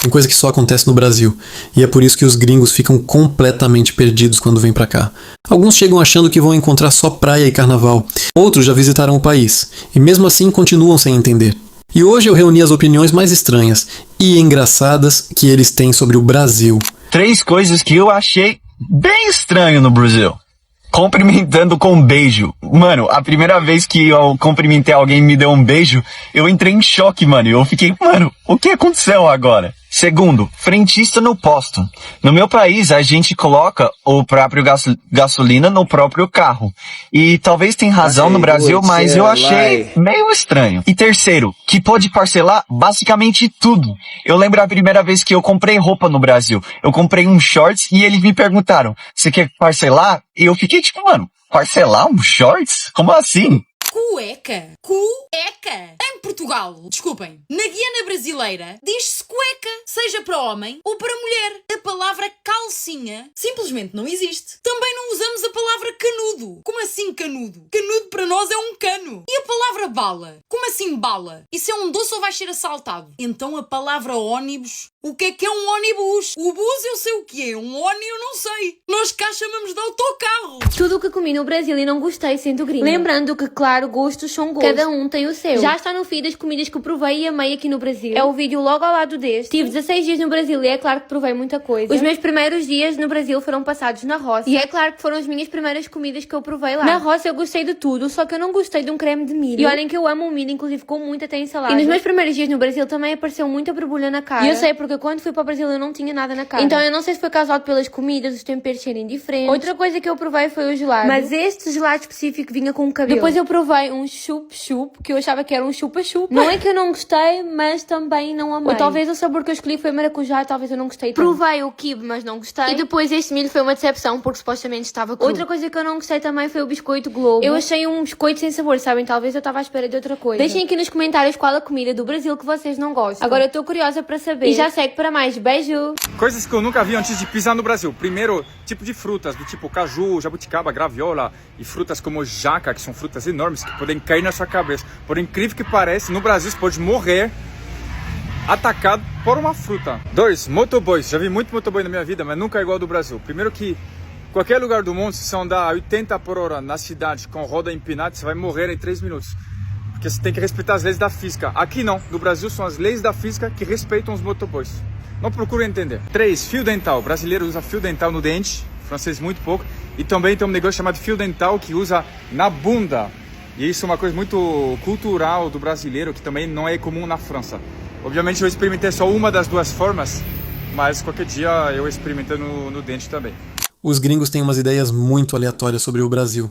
Tem coisa que só acontece no Brasil, e é por isso que os gringos ficam completamente perdidos quando vêm pra cá. Alguns chegam achando que vão encontrar só praia e carnaval, outros já visitaram o país, e mesmo assim continuam sem entender. E hoje eu reuni as opiniões mais estranhas e engraçadas que eles têm sobre o Brasil. 3 coisas que eu achei bem estranho no Brasil. Cumprimentando com um beijo. Mano, a primeira vez que eu cumprimentei alguém e me deu um beijo, eu entrei em choque, mano. Eu fiquei, mano, o que aconteceu agora? Segundo, frentista no posto. No meu país, a gente coloca o próprio gasolina no próprio carro. E talvez tenha razão no Brasil, mas eu achei meio estranho. E terceiro, que pode parcelar basicamente tudo. Eu lembro a primeira vez que eu comprei roupa no Brasil. Eu comprei um shorts e eles me perguntaram, você quer parcelar? E eu fiquei tipo, mano, parcelar um shorts? Como assim? Cueca. Cueca. Em Portugal, desculpem, na Guiana brasileira, diz-se cueca, seja para homem ou para mulher. A palavra calcinha simplesmente não existe. Também não usamos a palavra canudo. Como assim canudo? Canudo para nós é um cano. E a palavra bala? Como assim bala? Isso é um doce ou vai ser assaltado? Então a palavra ônibus? O que é um ônibus? O bus eu sei o que é, um ônibus eu não sei. Nós cá chamamos de autocarro. Tudo o que comi no Brasil e não gostei sendo gringa. Lembrando que, claro, gostos são gostos. Cada um tem o seu. Já está no feed das comidas que eu provei e amei aqui no Brasil. É o vídeo logo ao lado deste. Tive 16 dias no Brasil e é claro que provei muita coisa. Os meus primeiros dias no Brasil foram passados na roça. E é claro que foram as minhas primeiras comidas que eu provei lá. Na roça eu gostei de tudo, só que eu não gostei de um creme de milho. E olhem que eu amo o milho, inclusive com muita até em salada. E nos meus primeiros dias no Brasil também apareceu muita borbulha na cara. E eu sei porque quando fui para o Brasil eu não tinha nada na cara. Então eu não sei se foi causado pelas comidas, os temperos serem diferentes. Outra coisa que eu provei foi o gelado. Mas este gelado específico vinha com cabelo. Depois eu provei um chup-chup, que eu achava que era um chupa-chupa. Não é que eu não gostei, mas também não amei. Ou talvez o sabor que eu escolhi foi maracujá e talvez eu não gostei tanto. Provei o quibe, mas não gostei. E depois este milho foi uma decepção, porque supostamente estava cru. Outra coisa que eu não gostei também foi o biscoito Globo. Eu achei um biscoito sem sabor, sabem? Talvez eu estava à espera de outra coisa. Deixem aqui nos comentários qual a comida do Brasil que vocês não gostam. Agora eu estou curiosa para saber. E já segue para mais. Beijo! Coisas que eu nunca vi antes de pisar no Brasil. Primeiro, tipo de frutas, do tipo caju, jabuticaba, graviola e frutas como jaca, que são frutas enormes que podem cair na sua cabeça. Por incrível que pareça, no Brasil você pode morrer atacado por uma fruta. 2, motoboys. Já vi muito motoboy na minha vida, mas nunca é igual ao do Brasil. Primeiro que qualquer lugar do mundo, se você andar a 80 por hora na cidade com roda empinada, você vai morrer em 3 minutos. Porque você tem que respeitar as leis da física. Aqui não. No Brasil são as leis da física que respeitam os motoboys. Não procure entender. 3, fio dental. O brasileiro usa fio dental no dente, francês muito pouco. E também tem um negócio chamado fio dental que usa na bunda. E isso é uma coisa muito cultural do brasileiro, que também não é comum na França. Obviamente eu experimentei só uma das duas formas, mas qualquer dia eu experimento no dente também. Os gringos têm umas ideias muito aleatórias sobre o Brasil.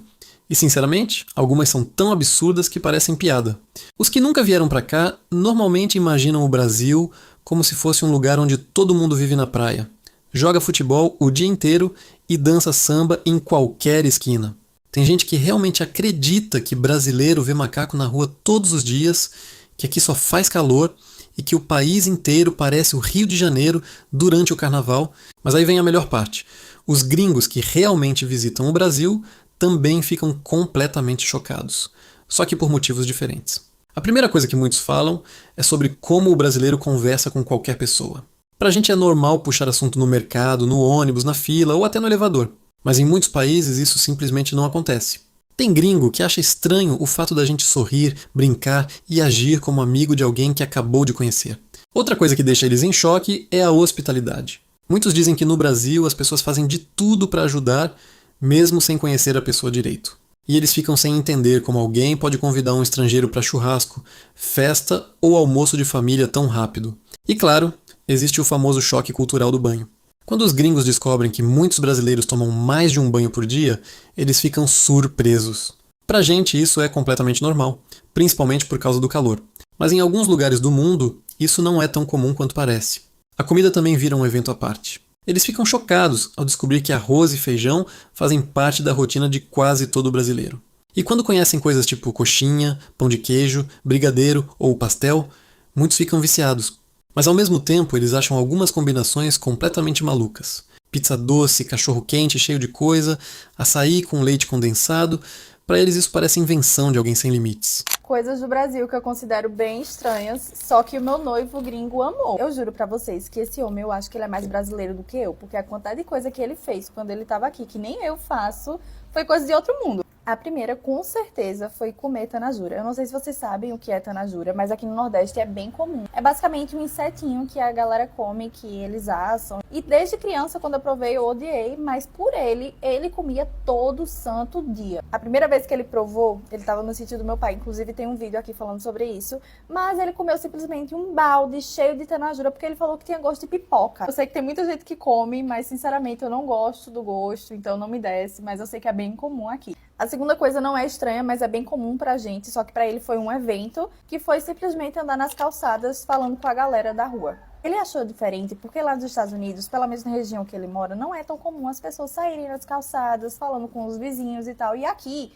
E sinceramente, algumas são tão absurdas que parecem piada. Os que nunca vieram pra cá normalmente imaginam o Brasil como se fosse um lugar onde todo mundo vive na praia, joga futebol o dia inteiro e dança samba em qualquer esquina. Tem gente que realmente acredita que brasileiro vê macaco na rua todos os dias, que aqui só faz calor e que o país inteiro parece o Rio de Janeiro durante o carnaval. Mas aí vem a melhor parte. Os gringos que realmente visitam o Brasil também ficam completamente chocados, só que por motivos diferentes. A primeira coisa que muitos falam é sobre como o brasileiro conversa com qualquer pessoa. Pra gente é normal puxar assunto no mercado, no ônibus, na fila ou até no elevador, mas em muitos países isso simplesmente não acontece. Tem gringo que acha estranho o fato da gente sorrir, brincar e agir como amigo de alguém que acabou de conhecer. Outra coisa que deixa eles em choque é a hospitalidade. Muitos dizem que no Brasil as pessoas fazem de tudo para ajudar, mesmo sem conhecer a pessoa direito. E eles ficam sem entender como alguém pode convidar um estrangeiro para churrasco, festa ou almoço de família tão rápido. E claro, existe o famoso choque cultural do banho. Quando os gringos descobrem que muitos brasileiros tomam mais de um banho por dia, eles ficam surpresos. Pra gente isso é completamente normal, principalmente por causa do calor. Mas em alguns lugares do mundo, isso não é tão comum quanto parece. A comida também vira um evento à parte. Eles ficam chocados ao descobrir que arroz e feijão fazem parte da rotina de quase todo brasileiro. E quando conhecem coisas tipo coxinha, pão de queijo, brigadeiro ou pastel, muitos ficam viciados. Mas ao mesmo tempo eles acham algumas combinações completamente malucas. Pizza doce, cachorro quente cheio de coisa, açaí com leite condensado. Para eles isso parece invenção de alguém sem limites. Coisas do Brasil que eu considero bem estranhas, só que o meu noivo gringo amou. Eu juro pra vocês que esse homem, eu acho que ele é mais brasileiro do que eu, porque a quantidade de coisa que ele fez quando ele tava aqui, que nem eu faço, foi coisa de outro mundo. A primeira, com certeza, foi comer tanajura. Eu não sei se vocês sabem o que é tanajura, mas aqui no Nordeste é bem comum. É basicamente um insetinho que a galera come, que eles assam. E desde criança, quando eu provei, eu odiei, mas por ele comia todo santo dia. A primeira vez que ele provou, ele tava no sítio do meu pai, inclusive tem um vídeo aqui falando sobre isso, mas ele comeu simplesmente um balde cheio de tanajura, porque ele falou que tinha gosto de pipoca. Eu sei que tem muita gente que come, mas sinceramente eu não gosto do gosto, então não me desce, mas eu sei que é bem comum aqui. A segunda coisa não é estranha, mas é bem comum pra gente, só que pra ele foi um evento, que foi simplesmente andar nas calçadas falando com a galera da rua. Ele achou diferente porque lá nos Estados Unidos, pela mesma região que ele mora, não é tão comum as pessoas saírem nas calçadas, falando com os vizinhos e tal. E aqui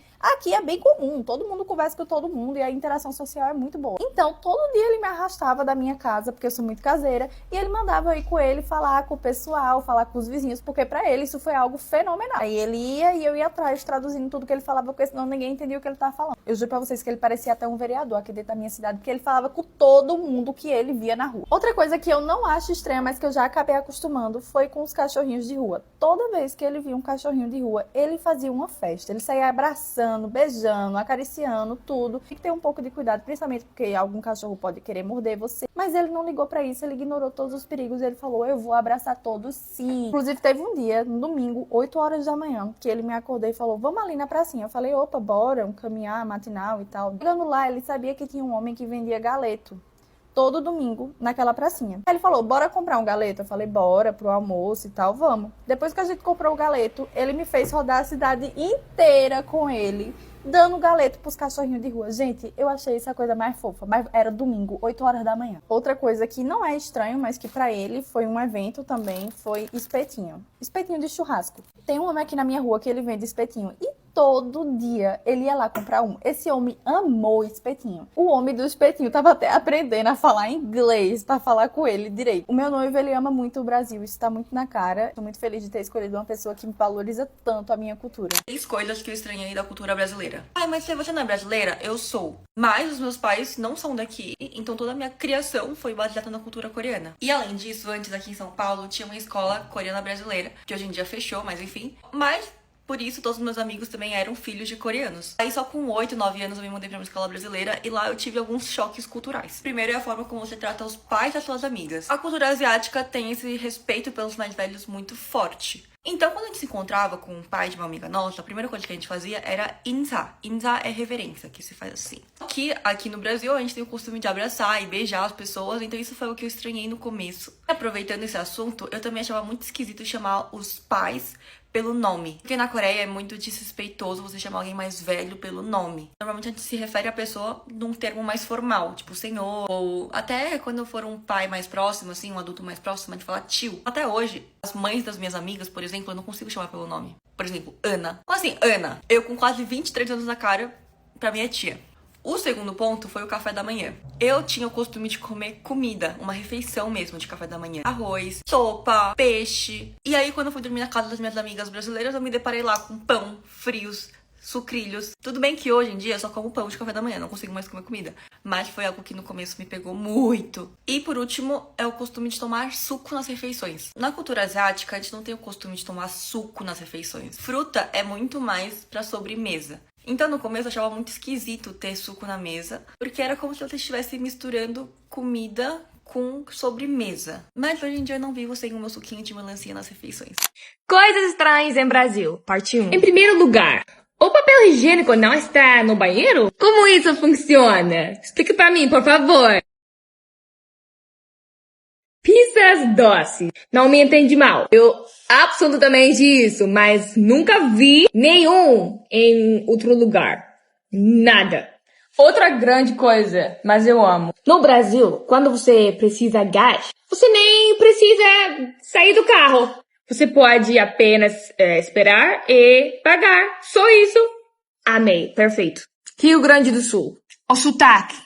é bem comum, todo mundo conversa com todo mundo e a interação social é muito boa. Então, todo dia ele me arrastava da minha casa, porque eu sou muito caseira, e ele mandava eu ir com ele falar com o pessoal, falar com os vizinhos, porque pra ele isso foi algo fenomenal. Aí ele ia e eu ia atrás traduzindo tudo que ele falava, porque senão ninguém entendia o que ele tava falando. Eu juro pra vocês que ele parecia até um vereador aqui dentro da minha cidade, porque ele falava com todo mundo que ele via na rua. Outra coisa que eu não acho estranha, mas que eu já acabei acostumando, foi com os cachorrinhos de rua. Toda vez que ele via um cachorrinho de rua, ele fazia uma festa. Ele saía abraçando, beijando, acariciando, tudo. Tem que ter um pouco de cuidado, principalmente porque algum cachorro pode querer morder você. Mas ele não ligou pra isso, ele ignorou todos os perigos. Ele falou, eu vou abraçar todos sim. Inclusive teve um dia, no domingo, 8 horas da manhã, que ele me acordou e falou, vamos ali na pracinha. Eu falei, opa, bora, um caminhar matinal e tal. Chegando lá, ele sabia que tinha um homem que vendia galeto todo domingo naquela pracinha. Aí ele falou, bora comprar um galeto? Eu falei, bora, pro almoço e tal, vamos. Depois que a gente comprou o galeto, ele me fez rodar a cidade inteira com ele, dando galeto pros cachorrinhos de rua. Gente, eu achei isso a coisa mais fofa, mas era domingo, 8 horas da manhã. Outra coisa que não é estranho, mas que pra ele foi um evento também, foi espetinho. Espetinho de churrasco. Tem um homem aqui na minha rua que ele vende espetinho e todo dia ele ia lá comprar um. Esse homem amou espetinho. O homem do espetinho tava até aprendendo a falar inglês pra falar com ele direito. O meu noivo, ele ama muito o Brasil, isso tá muito na cara. Tô muito feliz de ter escolhido uma pessoa que valoriza tanto a minha cultura. 3 coisas que eu estranhei da cultura brasileira. Ai, mas se você não é brasileira, eu sou. Mas os meus pais não são daqui, então toda a minha criação foi baseada na cultura coreana. E além disso, antes aqui em São Paulo, tinha uma escola coreana brasileira, que hoje em dia fechou, mas enfim. Mas por isso, todos os meus amigos também eram filhos de coreanos. Aí só com 8, 9 anos eu me mudei pra uma escola brasileira e lá eu tive alguns choques culturais. Primeiro é a forma como você trata os pais das suas amigas. A cultura asiática tem esse respeito pelos mais velhos muito forte. Então, quando a gente se encontrava com o pai de uma amiga nossa, a primeira coisa que a gente fazia era insa. Insa é reverência, que se faz assim. Aqui no Brasil, a gente tem o costume de abraçar e beijar as pessoas, então isso foi o que eu estranhei no começo. Aproveitando esse assunto, eu também achava muito esquisito chamar os pais pelo nome. Porque na Coreia é muito desrespeitoso você chamar alguém mais velho pelo nome. Normalmente a gente se refere à pessoa num termo mais formal, tipo senhor, ou até quando for um pai mais próximo, assim, um adulto mais próximo, a gente fala tio. Até hoje, as mães das minhas amigas, por exemplo, eu não consigo chamar pelo nome. Por exemplo, Ana. Como assim, Ana? Eu com quase 23 anos na cara, pra mim é tia. O segundo ponto foi o café da manhã. Eu tinha o costume de comer comida, uma refeição mesmo de café da manhã. Arroz, sopa, peixe. E aí, quando eu fui dormir na casa das minhas amigas brasileiras, eu me deparei lá com pão, frios, sucrilhos. Tudo bem que hoje em dia eu só como pão de café da manhã, não consigo mais comer comida. Mas foi algo que no começo me pegou muito. E por último, é o costume de tomar suco nas refeições. Na cultura asiática, a gente não tem o costume de tomar suco nas refeições. Fruta é muito mais pra sobremesa. Então, no começo, eu achava muito esquisito ter suco na mesa, porque era como se você estivesse misturando comida com sobremesa. Mas hoje em dia eu não vivo sem o meu suquinho de melancia nas refeições. Coisas estranhas em Brasil, parte 1. Em primeiro lugar, o papel higiênico não está no banheiro? Como isso funciona? Explique pra mim, por favor. Pizzas doces. Não me entende mal. Eu absolutamente isso, mas nunca vi nenhum em outro lugar. Nada. Outra grande coisa, mas eu amo. No Brasil, quando você precisa de gás, você nem precisa sair do carro. Você pode apenas esperar e pagar. Só isso. Amei. Perfeito. Rio Grande do Sul. O sotaque.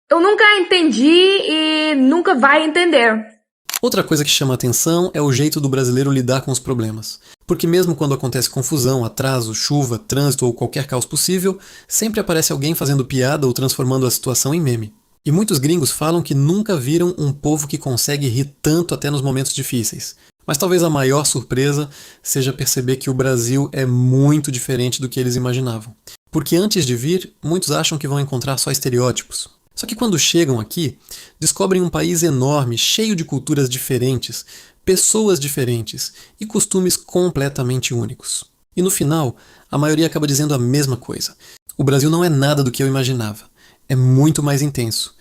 Eu nunca entendi e nunca vai entender. Outra coisa que chama a atenção é o jeito do brasileiro lidar com os problemas. Porque mesmo quando acontece confusão, atraso, chuva, trânsito ou qualquer caos possível, sempre aparece alguém fazendo piada ou transformando a situação em meme. E muitos gringos falam que nunca viram um povo que consegue rir tanto até nos momentos difíceis. Mas talvez a maior surpresa seja perceber que o Brasil é muito diferente do que eles imaginavam. Porque antes de vir, muitos acham que vão encontrar só estereótipos. Só que quando chegam aqui, descobrem um país enorme, cheio de culturas diferentes, pessoas diferentes e costumes completamente únicos. E no final, a maioria acaba dizendo a mesma coisa. O Brasil não é nada do que eu imaginava. É muito mais intenso.